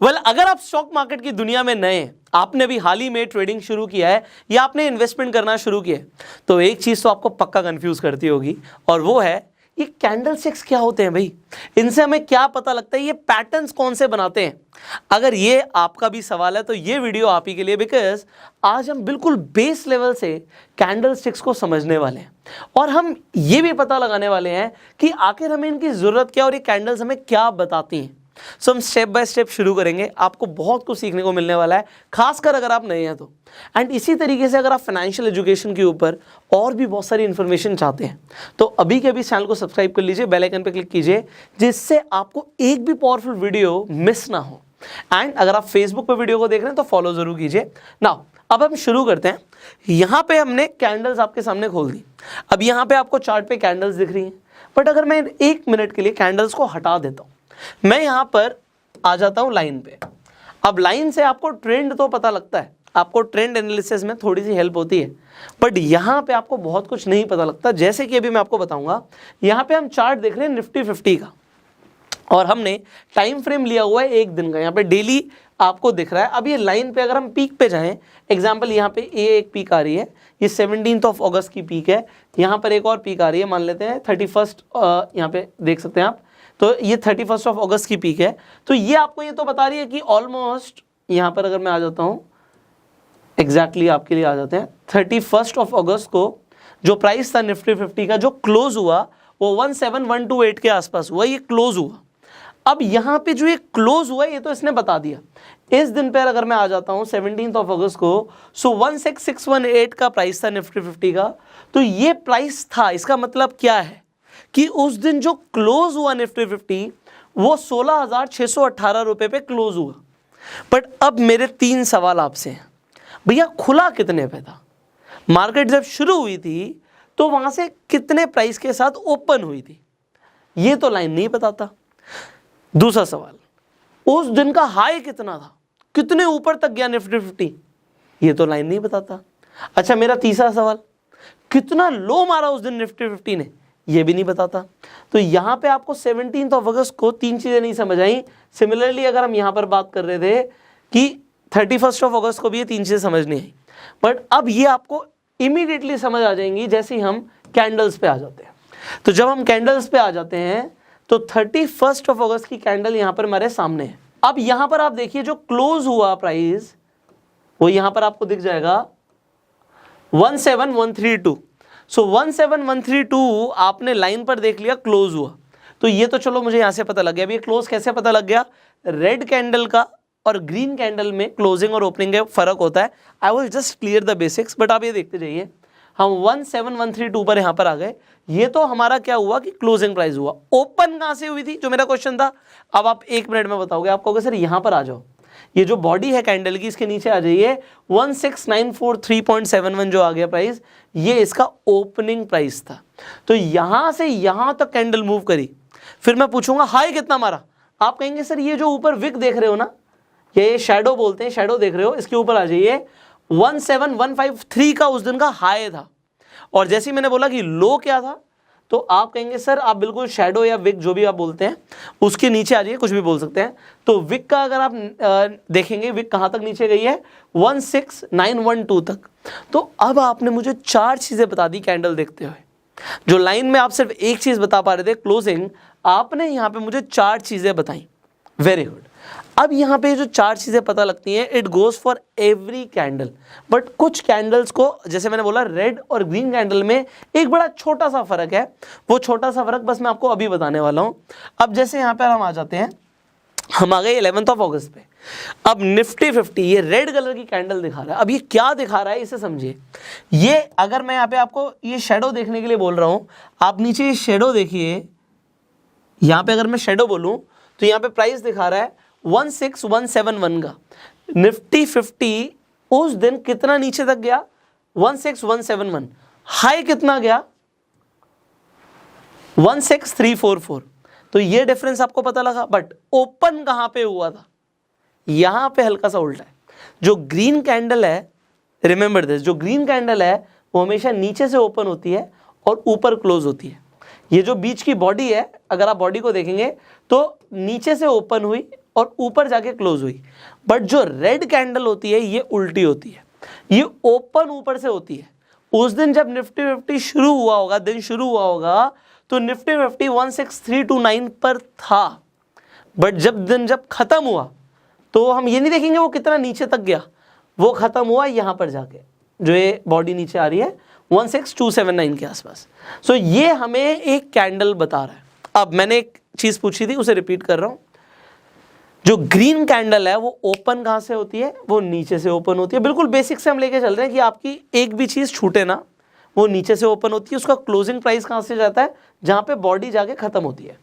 अगर आप stock market की दुनिया में नए हैं, आपने अभी हाल ही में ट्रेडिंग शुरू किया है या आपने इन्वेस्टमेंट करना शुरू किया है, तो एक चीज तो आपको पक्का कंफ्यूज करती होगी, और वो है ये कैंडलस्टिक्स क्या होते हैं भाई, इनसे हमें क्या पता लगता है, ये पैटर्न्स कौन से बनाते हैं। अगर ये आपका भी सवाल है तो ये वीडियो आप ही के लिए, बिकॉज आज हम बिल्कुल बेस लेवल से कैंडलस्टिक्स को समझने वाले हैं और हम ये भी पता लगाने वाले हैं कि आखिर हमें इनकी जरूरत क्या और ये कैंडल्स हमें क्या बताती हैं। सो हम स्टेप बाय स्टेप शुरू करेंगे, आपको बहुत कुछ सीखने को मिलने वाला है, खासकर अगर आप नए हैं तो। एंड इसी तरीके से अगर आप फाइनेंशियल एजुकेशन के ऊपर और भी बहुत सारी इन्फॉर्मेशन चाहते हैं तो अभी के अभी चैनल को सब्सक्राइब कर लीजिए, बेल आइकन पर क्लिक कीजिए, जिससे आपको एक भी पावरफुल वीडियो मिस ना हो। एंड अगर आप फेसबुक पर वीडियो को देख रहे हैं तो फॉलो जरूर कीजिए। नाउ अब हम शुरू करते हैं। यहाँ पे हमने कैंडल्स आपके सामने खोल दी। अब यहाँ पे आपको चार्ट पे कैंडल्स दिख रही हैं, बट अगर मैं 1 मिनट के लिए कैंडल्स को हटा देता हूँ, मैं यहां पर आ जाता हूं लाइन पे। अब लाइन से आपको ट्रेंड तो पता लगता है, आपको ट्रेंड एनालिसिस में थोड़ी सी हेल्प होती है, बट यहां पे आपको बहुत कुछ नहीं पता लगता। जैसे कि अभी मैं आपको बताऊंगा, यहां पे हम चार्ट देख रहे हैं निफ्टी 50 का, और हमने टाइम फ्रेम लिया हुआ है 1 दिन का। यहाँ पे डेली आपको दिख रहा है। अब ये लाइन पे अगर हम पीक पे जाएं, एग्जांपल यहाँ पे एक पीक आ रही है, ये 17 अगस्त की पीक है। यहाँ पर एक और पीक आ रही है, मान लेते हैं 31, यहाँ पे देख सकते हैं आप, तो ये 31 अगस्त की पीक है। तो ये आपको ये तो बता रही है कि ऑलमोस्ट, यहाँ पर अगर मैं आ जाता हूँ एग्जैक्टली आपके लिए आ जाते हैं, 31 अगस्त को जो प्राइस था निफ्टी 50 का, जो क्लोज हुआ वो 17128 के आसपास हुआ, ये क्लोज हुआ। अब यहाँ पे जो ये क्लोज हुआ ये तो इसने बता दिया। इस दिन पर अगर मैं आ जाता हूँ 17 अगस्त को, सो 16618 का प्राइस था निफ्टी 50 का। तो ये प्राइस था, इसका मतलब क्या है कि उस दिन जो क्लोज हुआ निफ्टी 50 वो 16,618 रुपए पे क्लोज हुआ। बट अब मेरे 3 सवाल आपसे हैं, भैया खुला कितने पे था? मार्केट जब शुरू हुई थी तो वहां से कितने प्राइस के साथ ओपन हुई थी? ये तो लाइन नहीं बताता। दूसरा सवाल, उस दिन का हाई कितना था, कितने ऊपर तक गया निफ्टी 50? ये तो लाइन नहीं बताता। अच्छा, मेरा तीसरा सवाल, कितना लो मारा उस दिन निफ्टी 50 ने? ये भी नहीं बताता। तो यहाँ पे आपको 17 अगस्त को 3 चीजें नहीं समझ आई। सिमिलरली अगर हम यहाँ पर बात कर रहे थे कि 31 अगस्त को भी ये 3 चीजें समझ नहीं आई, बट अब ये आपको इमीडिएटली समझ आ जाएंगी जैसे ही हम कैंडल्स पे आ जाते हैं। तो जब हम कैंडल्स पे आ जाते हैं तो 31 अगस्त की कैंडल यहाँ पर हमारे सामने है। अब यहाँ पर आप देखिए जो क्लोज हुआ प्राइस वो यहाँ पर आपको दिख जाएगा 17132। सो 17132 आपने लाइन पर देख लिया क्लोज हुआ, तो ये तो चलो मुझे यहां से पता लग गया। अभी ये क्लोज कैसे पता लग गया? रेड कैंडल का और ग्रीन कैंडल में क्लोजिंग और ओपनिंग का फर्क होता है। I will just clear the basics, but आप ये देखते जाइए। हम 17132 पर यहां पर आ गए। ये तो हमारा क्या हुआ कि क्लोजिंग प्राइस हुआ। ओपन कहां से हुई थी, जो मेरा क्वेश्चन था, अब आप 1 मिनट में बताओगे। आप कहोगे सर यहां पर आ जाओ, ये जो बॉडी है कैंडल की इसके नीचे आ जाइए। 16943.71 जो आ गया प्राइस, ये इसका ओपनिंग प्राइस था। तो यहां से यहां तक कैंडल मूव करी। फिर मैं पूछूंगा हाई कितना मारा? आप कहेंगे सर ये जो ऊपर विक देख रहे हो ना, ये शैडो बोलते हैं, शैडो देख रहे हो, इसके ऊपर आ जाइए। 17153 का उस दिन का हाई था, और जैसे ही मैंने बोला कि लो क्या था, तो आप कहेंगे सर आप बिल्कुल शैडो या विक जो भी आप बोलते हैं उसके नीचे आ जाइए, कुछ भी बोल सकते हैं। तो विक का अगर आप देखेंगे, विक कहां तक नीचे गई है? 16912 तक। तो अब आपने मुझे 4 चीजें बता दी कैंडल देखते हुए। जो लाइन में आप सिर्फ एक चीज बता पा रहे थे क्लोजिंग, आपने यहां पे मुझे 4 चीजें बताई। Very good. अब यहाँ पे जो 4 चीजें पता लगती हैं, it goes for every candle, but कुछ कैंडल्स को, जैसे मैंने बोला रेड और ग्रीन कैंडल में एक बड़ा छोटा सा फर्क है। वो छोटा सा फर्क बस मैं आपको अभी बताने वाला हूं। अब जैसे यहाँ पे हम आ जाते हैं, हम आ गए 11 अगस्त पे। अब निफ्टी 50 ये रेड कलर की कैंडल दिखा रहा है। अब ये क्या दिखा रहा है इसे समझिए। ये अगर मैं यहाँ पे आपको ये शेडो देखने के लिए बोल रहा हूं, आप नीचे ये शेडो देखिए। यहाँ पे अगर मैं शेडो बोलूं तो यहाँ पे प्राइस दिखा रहा है 16171 का। निफ्टी 50 उस दिन कितना नीचे तक गया? 16171। हाई कितना गया? 16344। तो ये डिफरेंस आपको पता लगा, बट ओपन कहां पे हुआ था? यहां पे हल्का सा उल्टा है। जो ग्रीन कैंडल है, रिमेंबर दिस, जो ग्रीन कैंडल है वो हमेशा नीचे से ओपन होती है और ऊपर क्लोज होती है। ये जो बीच की बॉडी है, अगर आप बॉडी को देखेंगे तो नीचे से ओपन हुई और ऊपर जाके क्लोज हुई। बट जो रेड कैंडल होती है ये उल्टी होती है, ये ओपन ऊपर से होती है। उस दिन जब निफ्टी 50 शुरू हुआ होगा, दिन शुरू हुआ होगा, तो निफ्टी 50 16329 पर था। बट जब खत्म हुआ तो हम ये नहीं देखेंगे वो कितना नीचे तक गया, वो खत्म हुआ यहां पर जाके, जो ये बॉडी नीचे आ रही है 16279 के आसपास। सो ये हमें एक कैंडल बता रहा है। अब मैंने एक चीज पूछी थी, उसे रिपीट कर रहा हूं। जो ग्रीन कैंडल है वो ओपन कहां से होती है, वो नीचे से ओपन होती है। बिल्कुल बेसिक से हम लेके चल रहे हैं कि आपकी एक भी चीज छूटे ना, वो नीचे से ओपन होती है। उसका क्लोजिंग प्राइस कहां से जाता है, जहां पे बॉडी जाके खत्म होती है।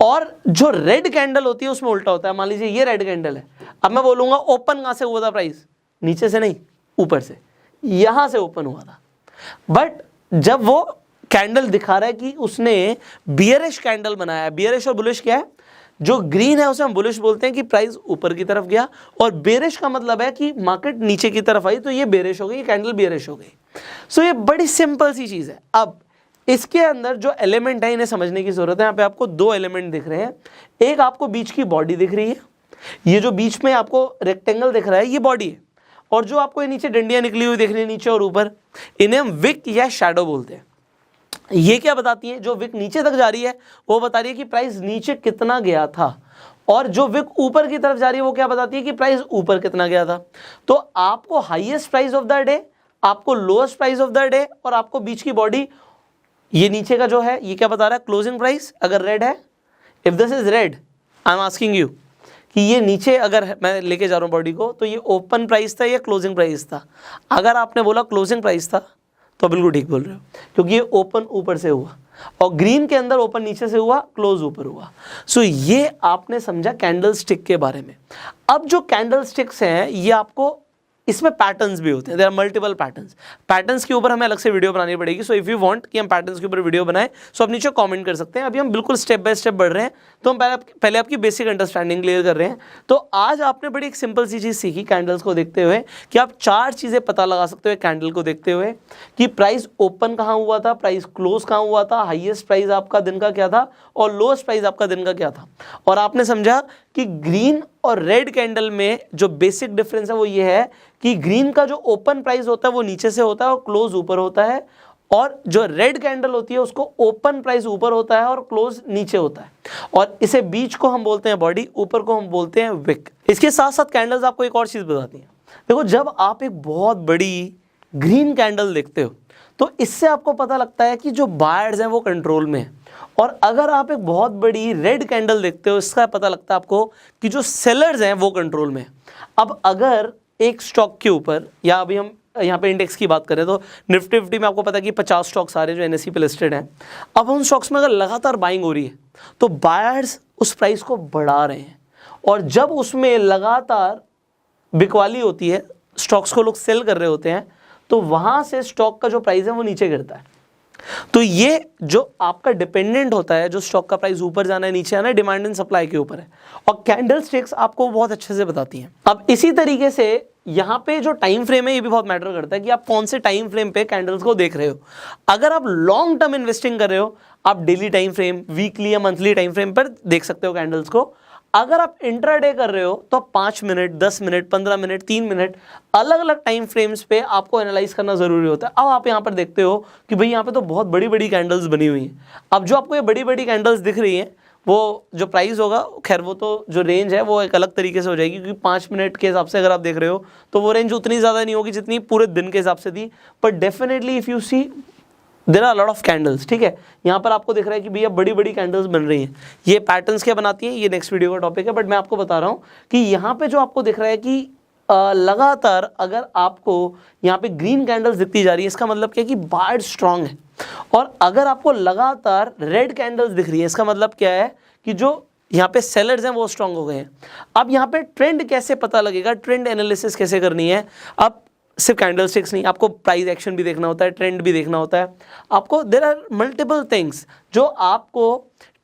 और जो रेड कैंडल होती है उसमें उल्टा होता है। मान लीजिए ये रेड कैंडल है, अब मैं बोलूंगा ओपन कहां से हुआ था प्राइस, नीचे से नहीं, ऊपर से, यहां से ओपन हुआ था। बट जब वो कैंडल दिखा रहा है कि उसने बियरिश कैंडल बनाया, बियरिश और बुलिश क्या है, जो ग्रीन है उसे हम बुलिश बोलते हैं कि प्राइस ऊपर की तरफ गया, और बेरिश का मतलब है कि मार्केट नीचे की तरफ आई, तो ये बेरिश हो गई, ये कैंडल बेरिश हो गई। सो ये बड़ी सिंपल सी चीज है। अब इसके अंदर जो एलिमेंट है इन्हें समझने की जरूरत है। यहाँ पे आपको दो एलिमेंट दिख रहे हैं, एक आपको बीच की बॉडी दिख रही है, ये जो बीच में आपको रेक्टेंगल दिख रहा है ये बॉडी है, और जो आपको ये नीचे डंडियां निकली हुई दिख रही है नीचे और ऊपर, इन्हें हम विक या शैडो बोलते हैं। ये क्या बताती है, जो विक नीचे तक जा रही है वो बता रही है कि प्राइस नीचे कितना गया था, और जो विक ऊपर की तरफ जा रही है वो क्या बताती है कि प्राइस ऊपर कितना गया था। तो आपको highest price of the day, आपको lowest price of the day, और आपको बीच की बॉडी, ये नीचे का जो है ये क्या बता रहा है, क्लोजिंग प्राइस अगर रेड है, if this is red I am asking you कि ये नीचे अगर मैं लेके जा रहा हूँ बॉडी को, तो ये ओपन प्राइस था या क्लोजिंग प्राइस था। अगर आपने बोला क्लोजिंग प्राइस था तो बिल्कुल ठीक बोल रहे हो, क्योंकि ये ओपन ऊपर से हुआ, और ग्रीन के अंदर ओपन नीचे से हुआ, क्लोज ऊपर हुआ। सो ये आपने समझा कैंडल स्टिक के बारे में। अब जो कैंडल स्टिक्स हैं ये आपको, इसमें पैटर्न्स भी होते हैं, there are multiple patterns. Patterns के ऊपर हमें अलग से वीडियो बनानी पड़ेगी। सो इफ यू वांट कि हम पैटर्न्स के ऊपर वीडियो बनाएं, सो आप नीचे कमेंट कर सकते हैं। अभी हम बिल्कुल स्टेप बाय स्टेप बढ़ रहे हैं, तो हम पहले आपकी बेसिक अंडरस्टैंडिंग क्लियर कर रहे हैं। तो आज आपने बड़ी एक सिंपल सी चीज़ सीखी कैंडल्स को देखते हुए, कि आप चार चीज़ें पता लगा सकते हो कैंडल को देखते हुए, कि प्राइस ओपन कहाँ हुआ था, प्राइस क्लोज कहाँ हुआ था, हाइएस्ट प्राइस आपका दिन का क्या था, और लोएस्ट प्राइस आपका दिन का क्या था। और आपने समझा कि ग्रीन और रेड कैंडल में जो बेसिक डिफरेंस है वो ये है कि ग्रीन का जो ओपन प्राइस होता है वो नीचे से होता है और क्लोज ऊपर होता है, और जो रेड कैंडल होती है उसको ओपन प्राइस ऊपर होता है और क्लोज नीचे होता है। और इसे बीच को हम बोलते हैं बॉडी, ऊपर को हम बोलते हैं विक। इसके साथ साथ कैंडल्स आपको एक और चीज बताती हैं। देखो, जब आप एक बहुत बड़ी ग्रीन कैंडल देखते हो तो इससे आपको पता लगता है कि जो बायर्स हैं वो कंट्रोल में है, और अगर आप एक बहुत बड़ी रेड कैंडल देखते हो इसका पता लगता है आपको कि जो सेलर्स हैं वो कंट्रोल में है। अब अगर एक स्टॉक के ऊपर, या अभी हम यहाँ पे इंडेक्स की बात करें तो निफ्टी 50 में आपको पता है कि 50 स्टॉक्स आ रहे हैं जो एनएसई पे लिस्टेड हैं। अब उन स्टॉक्स में अगर लगातार बाइंग हो रही है तो बायर्स उस प्राइस को बढ़ा रहे हैं, और जब उसमें लगातार बिकवाली होती है, स्टॉक्स को लोग सेल कर रहे होते हैं, तो वहां से स्टॉक का जो प्राइस है वो नीचे गिरता है। तो ये जो आपका डिपेंडेंट होता है, जो स्टॉक का प्राइस ऊपर जाना है नीचे आना है, डिमांड एंड सप्लाई के ऊपर है, और कैंडल स्टिक्स आपको बहुत अच्छे से बताती हैं। अब इसी तरीके से यहाँ पे जो टाइम फ्रेम है ये भी बहुत मैटर करता है कि आप कौन से टाइम फ्रेम पे कैंडल्स को देख रहे हो। अगर आप लॉन्ग टर्म इन्वेस्टिंग कर रहे हो, आप डेली टाइम फ्रेम, वीकली या मंथली टाइम फ्रेम पर देख सकते हो कैंडल्स को। अगर आप इंट्राडे कर रहे हो तो 5 मिनट, 10 मिनट, 15 मिनट, 3 मिनट, अलग अलग टाइम फ्रेम्स पे आपको एनालाइज करना जरूरी होता है। अब आप यहाँ पर देखते हो कि भाई यहाँ पे तो बहुत बड़ी बड़ी कैंडल्स बनी हुई हैं। अब जो आपको ये बड़ी बड़ी कैंडल्स दिख रही हैं, वो जो प्राइस होगा, खैर वो तो जो रेंज है वो एक अलग तरीके से हो जाएगी, क्योंकि 5 मिनट के हिसाब से अगर आप देख रहे हो तो वो रेंज उतनी ज़्यादा नहीं होगी जितनी पूरे दिन के हिसाब से थी। पर definitely if you see there are lot of candles, ठीक है। यहाँ पर आपको दिख रहा है कि भैया बड़ी बड़ी कैंडल्स बन रही हैं। ये पैटर्न्स क्या बनाती हैं ये नेक्स्ट वीडियो का टॉपिक है, बट मैं आपको बता रहा हूँ कि यहाँ पे जो आपको दिख रहा है कि लगातार अगर आपको यहाँ पे ग्रीन कैंडल्स दिखती जा रही है, इसका मतलब क्या है कि बायर स्ट्रांग है। और अगर आपको लगातार रेड कैंडल्स दिख रही है, इसका मतलब क्या है कि जो यहाँ पे सेलर्स हैं वो स्ट्रांग हो गए हैं। अब यहाँ पे ट्रेंड कैसे पता लगेगा, ट्रेंड एनालिसिस कैसे करनी है। अब सिर्फ कैंडल स्टिक्स नहीं, आपको प्राइस एक्शन भी देखना होता है, ट्रेंड भी देखना होता है। आपको देयर आर मल्टीपल थिंग्स जो आपको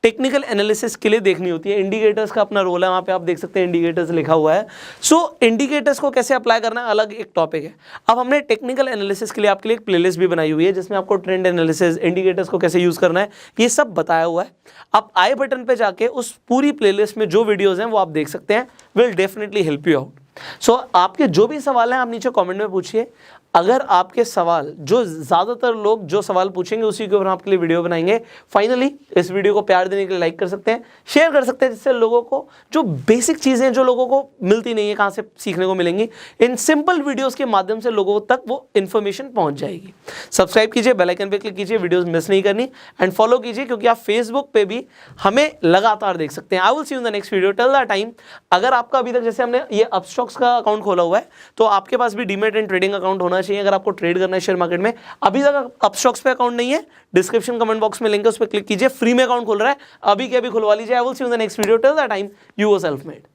टेक्निकल एनालिसिस के लिए देखनी होती है। इंडिकेटर्स का अपना रोल है, वहाँ पे आप देख सकते हैं इंडिकेटर्स लिखा हुआ है। सो इंडिकेटर्स को कैसे अप्लाई करना है अलग एक टॉपिक है। अब हमने टेक्निकल एनालिसिस के लिए आपके लिए एक प्लेलिस्ट भी बनाई हुई है जिसमें आपको ट्रेंड एनालिसिस, इंडिकेटर्स को कैसे यूज़ करना है, ये सब बताया हुआ है। आप आई बटन पे जाके उस पूरी प्लेलिस्ट में जो वीडियोस हैं वो आप देख सकते हैं, will definitely help you out. So आपके जो भी सवाल हैं आप नीचे कमेंट में पूछिए। अगर आपके सवाल, जो ज़्यादातर लोग जो सवाल पूछेंगे उसी के ऊपर हम आपके लिए वीडियो बनाएंगे। फाइनली इस वीडियो को प्यार देने के लिए लाइक कर सकते हैं, शेयर कर सकते हैं, जिससे लोगों को जो बेसिक चीज़ें जो लोगों को मिलती नहीं है, कहाँ से सीखने को मिलेंगी, इन सिंपल वीडियोस के माध्यम से लोगों तक वो इन्फॉर्मेशन पहुँच जाएगी। सब्सक्राइब कीजिए, बेल आइकन पे क्लिक कीजिए, वीडियोस मिस नहीं करनी, एंड फॉलो कीजिए क्योंकि आप फेसबुक पे भी हमें लगातार देख सकते हैं। I will see you in the next video. Till the time, अगर आपका अभी तक, जैसे हमने ये अपस्टॉक्स का अकाउंट खोला हुआ है, तो आपके पास भी डीमैट एंड ट्रेडिंग अकाउंट होना चाहिए अगर आपको ट्रेड करना है शेयर मार्केट में। अभी तक अपस्टॉक्स पे अकाउंट नहीं है, डिस्क्रिप्शन कमेंट बॉक्स में लिंक है, उस पर क्लिक कीजिए, फ्री में अकाउंट खोल रहा है, अभी के अभी खुलवा लीजिए। I will see you in the next video. Till the time, you were self made.